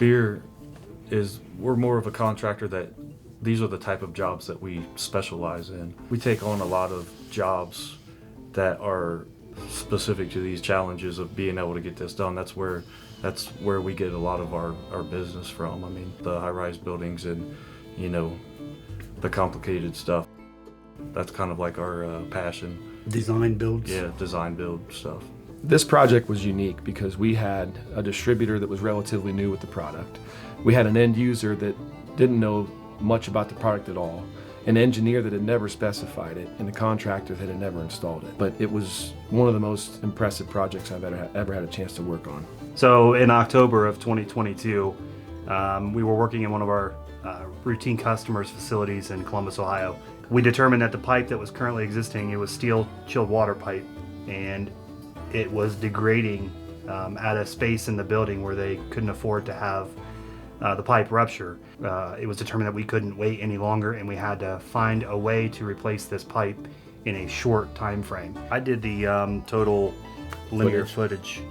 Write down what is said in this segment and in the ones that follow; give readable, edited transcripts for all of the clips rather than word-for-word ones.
Speer we're more of a contractor that these are the type of jobs that we specialize in. We take on a lot of jobs that are specific to these challenges of being able to get this done. That's where we get a lot of our business from. I mean, the high-rise buildings and, the complicated stuff. That's kind of like our passion. Design builds? Yeah, design build stuff. This project was unique because we had a distributor that was relatively new with the product. We had an end user that didn't know much about the product at all, an engineer that had never specified it, and a contractor that had never installed it. But it was one of the most impressive projects I've ever had a chance to work on. So in October of 2022, we were working in one of our routine customers' facilities in Columbus, Ohio. We determined that the pipe that was currently existing, it was steel chilled water pipe, and it was degrading at a space in the building where they couldn't afford to have the pipe rupture. It was determined that we couldn't wait any longer, and we had to find a way to replace this pipe in a short time frame. I did the total linear footage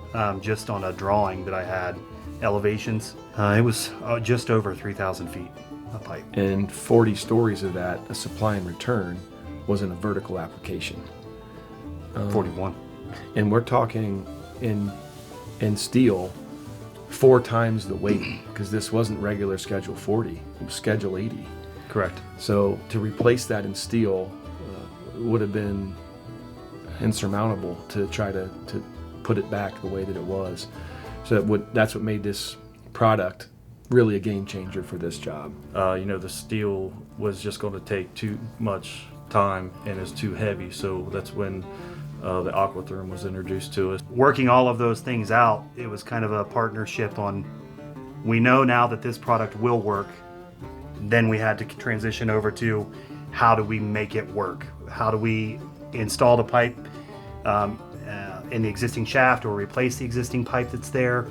just on a drawing that I had, elevations. It was just over 3,000 feet of pipe. And 40 stories of that, a supply and return, was in a vertical application. 41. And we're talking in steel 4 times the weight, because this wasn't regular Schedule 40, it was Schedule 80. Correct. So to replace that in steel would have been insurmountable to try to put it back the way that it was. So that's what made this product really a game changer for this job. The steel was just going to take too much time and is too heavy, so that's when the Aquatherm was introduced to us. Working all of those things out, it was kind of a partnership on, we know now that this product will work, then we had to transition over to how do we make it work? How do we install the pipe in the existing shaft or replace the existing pipe that's there?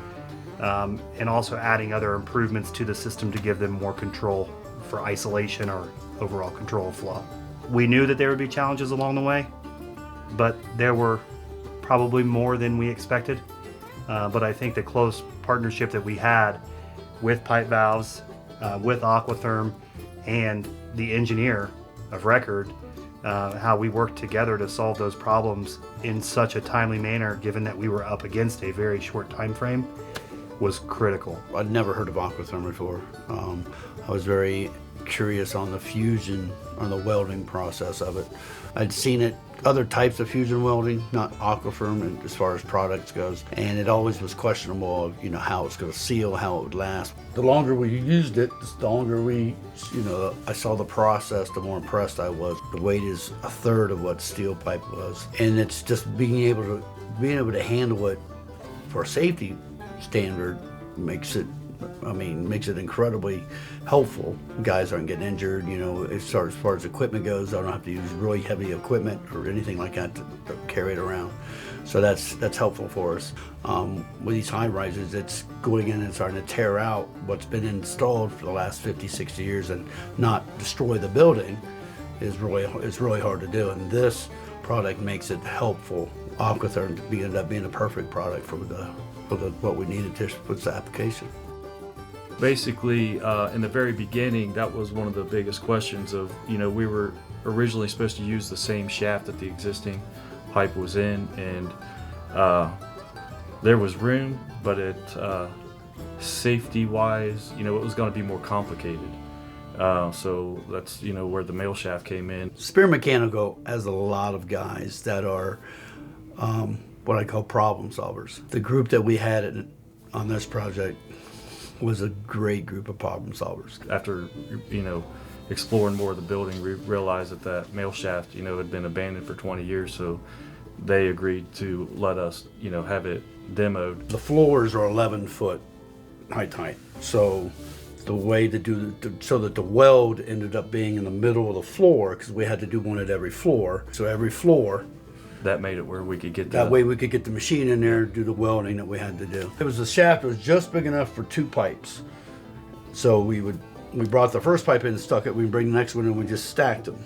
And also adding other improvements to the system to give them more control for isolation or overall control of flow. We knew that there would be challenges along the way, but there were probably more than we expected. But I think the close partnership that we had with Pipe Valves, with Aquatherm, and the engineer of record, how we worked together to solve those problems in such a timely manner, given that we were up against a very short time frame, was critical. I'd never heard of Aquatherm before. I was very curious on the fusion, on the welding process of it. I'd seen it, other types of fusion welding, not Aquatherm as far as products goes, and it always was questionable of, how it's going to seal, how it would last. The longer we used it, the longer I saw the process, the more impressed I was. The weight is a third of what steel pipe was, and it's just being able to handle it for a safety standard makes it incredibly helpful. Guys aren't getting injured, as far as equipment goes. I don't have to use really heavy equipment or anything like that to carry it around. So that's helpful for us. With these high rises, it's going in and starting to tear out what's been installed for the last 50, 60 years and not destroy the building is really hard to do. And this product makes it helpful. Aquatherm ended up being a perfect product for what we needed to put the application. Basically, in the very beginning, that was one of the biggest questions of, we were originally supposed to use the same shaft that the existing pipe was in, and there was room, but safety-wise, it was going to be more complicated. So that's, where the male shaft came in. Speer Mechanical has a lot of guys that are what I call problem solvers. The group that we had on this project was a great group of problem solvers. After, exploring more of the building, we realized that male shaft, had been abandoned for 20 years, so they agreed to let us, have it demoed. The floors are 11 foot height, so the way to do so that the weld ended up being in the middle of the floor, because we had to do one at every floor. So every floor, that made it where we could get that way we could get the machine in there and do the welding that we had to do. It was a shaft that was just big enough for 2 pipes. So we brought the first pipe in and stuck it. We'd bring the next one and we just stacked them.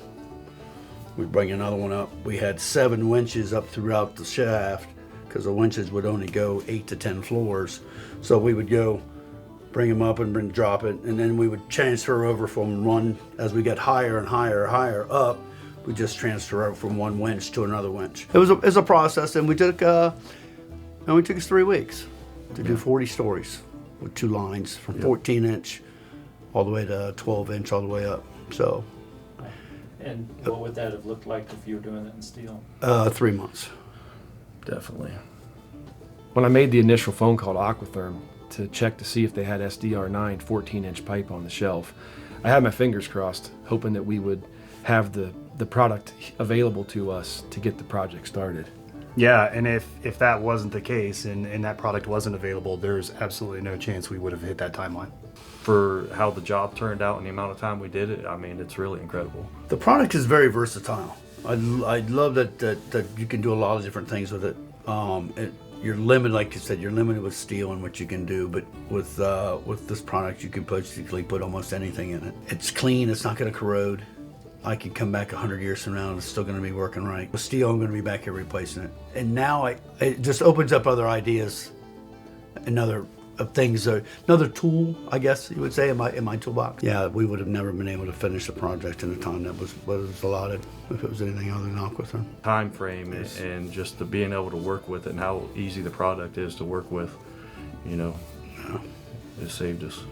We'd bring another one up. We had 7 winches up throughout the shaft, because the winches would only go 8 to 10 floors. So we would go bring them up and drop it, and then we would transfer over from one, as we get higher and higher up, we just transfer over from one winch to another winch. It was a process, and we took us 3 weeks to do 40 stories with 2 lines from 14-inch all the way to 12-inch all the way up. So. And what would that have looked like if you were doing it in steel? 3 months. Definitely. When I made the initial phone call to Aquatherm to check to see if they had SDR9 14-inch pipe on the shelf, I had my fingers crossed, hoping that we would have the product available to us to get the project started. Yeah, and if that wasn't the case and that product wasn't available, there's absolutely no chance we would have hit that timeline. For how the job turned out and the amount of time we did it, I mean, it's really incredible. The product is very versatile. I love that you can do a lot of different things with it. You're limited, like you said, you're limited with steel and what you can do, but with this product, you can basically put almost anything in it. It's clean. It's not going to corrode. I can come back 100 years from now and it's still going to be working right. With steel, I'm going to be back here replacing it. And now it just opens up other ideas and other things. Another tool, I guess you would say, in my toolbox. Yeah, we would have never been able to finish the project in the time that was allotted if it was anything other than Aquatherm. Time frame and just the being able to work with it and how easy the product is to work with, you know, it saved us.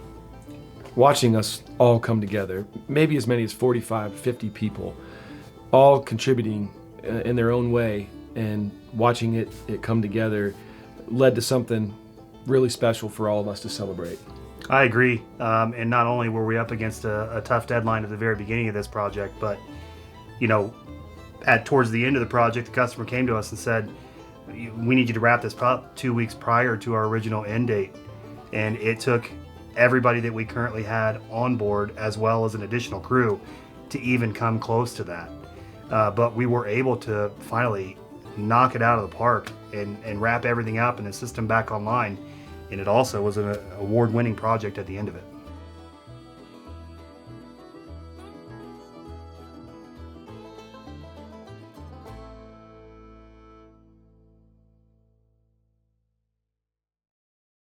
Watching us all come together, maybe as many as 45, 50 people, all contributing in their own way, and watching it come together led to something really special for all of us to celebrate. I agree. And not only were we up against a tough deadline at the very beginning of this project, but, you know, towards the end of the project, the customer came to us and said, we need you to wrap this 2 weeks prior to our original end date. And it took everybody that we currently had on board, as well as an additional crew, to even come close to that. But we were able to finally knock it out of the park and wrap everything up and the system back online. And it also was an award-winning project at the end of it.